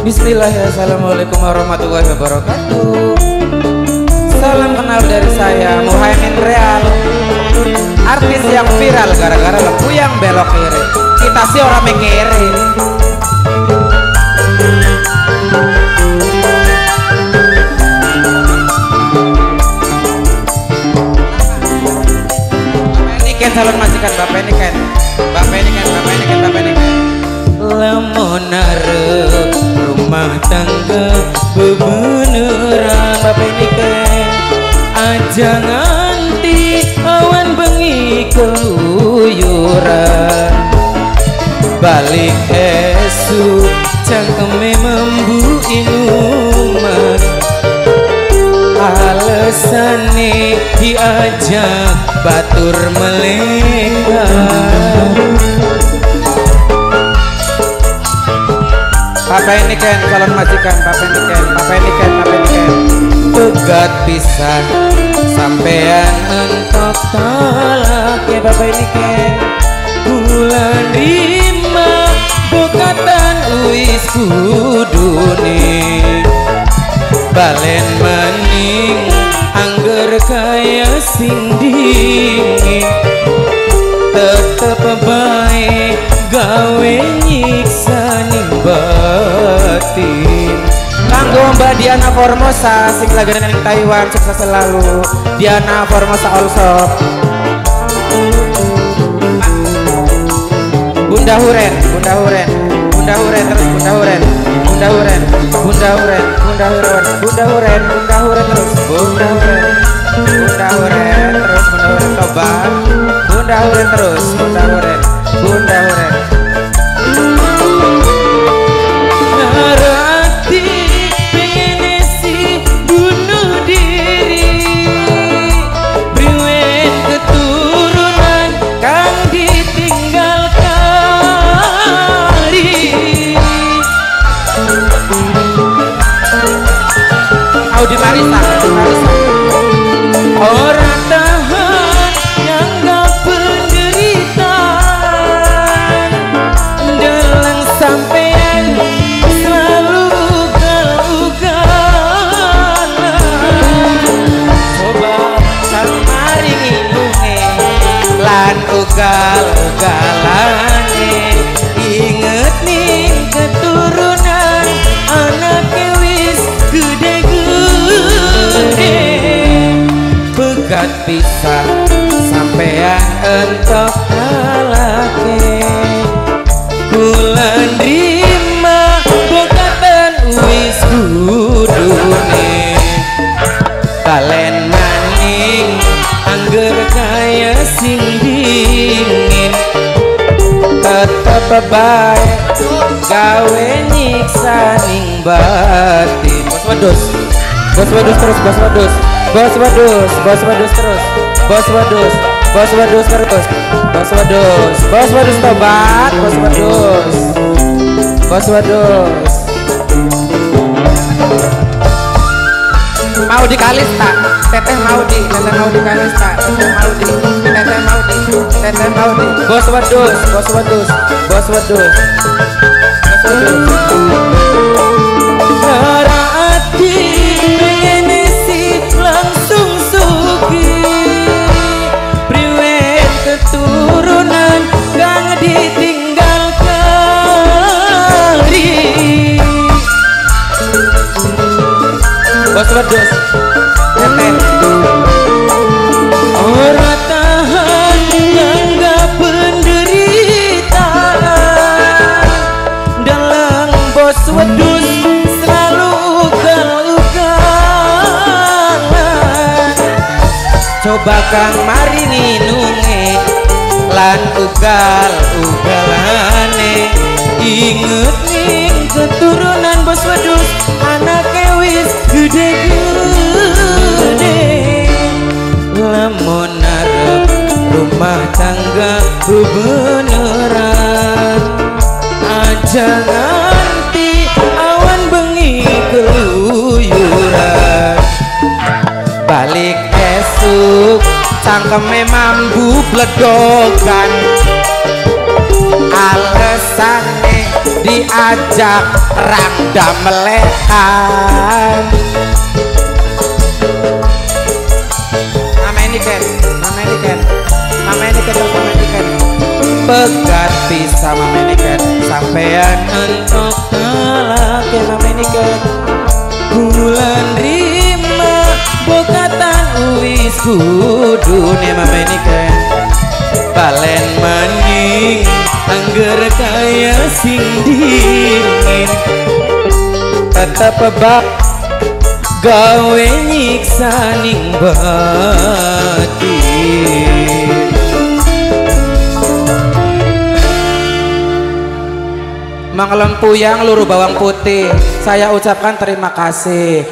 Bismillahirrahmanirrahim. Assalamualaikum warahmatullahi wabarakatuh. Salam kenal dari saya Muhaimin Real, artis yang viral gara-gara lagu yang belok kiri. Kita sih orang mikiri. Calon majikan bapak ini kan, lamun arep rumah tangga bebeneran bapak ini kan, aja nganti awan bengi keluyuran, balik esuk cangkeme membu inuman, alesane diajak batur melenggang. Bapak ini kan calon majikan, bapak ini kan pegat pisan sampean entok talak ya bapak ini kan, bulan 5 bokatan uis kudune, balen maning angger kaya sing dingin, tetep bae gawe nyiksa ning batin. Kanggo Mbak Diana Formosa sing lagi nang Taiwan, sukses selalu Diana Formosa also. Bunda Huren terus. Narati pengen si bunuh diri, briwen keturunan kang ditinggal kali. Audi Marisa. Orang tahan yang gak penderitaan, dalang sampean selalu ugal-ugalan. Coba maring ilunge lan ugal-ugalane, inget nih keturunan anak wis gede-gede, pegat pisah sampean entok kalake, bulan 5 bokatan wis kudune, balen maning angger kaya sing dingin, tetep bae gawe nyiksa ning batin. Bos wedus terus. Tobat, bos wedus. Mau di Kalista, teteh mau di Kalista, teteh mau di. Bos wedus. Narati pengen si langsung sugi, priwen keturunan kang ditinggal kali. Bos wedus teteh ora tahan yang gak penderitaan, dalang bos wedus selalu ugal-ugalan. Coba kang marini nunge lan ugal-ugalane, inget ning keturunan bos wedus anake wis gede-gede, lamun arep rumah tangga beneran, aja nganti awan bengi keluyuran, balik esuk cangkeme mambu bledokan, Alesane diajak rangda melekan. Mama ini kan pegat bisa mama ini kan sampean entuk lagi mama ini kan bulan rima bokatan uwis kudune mama ini kan balen maning angger kaya sing dingin tetep bak gawe nyiksa ning batin. Mang lempuyang luru bawang putih, saya ucapkan terima kasih.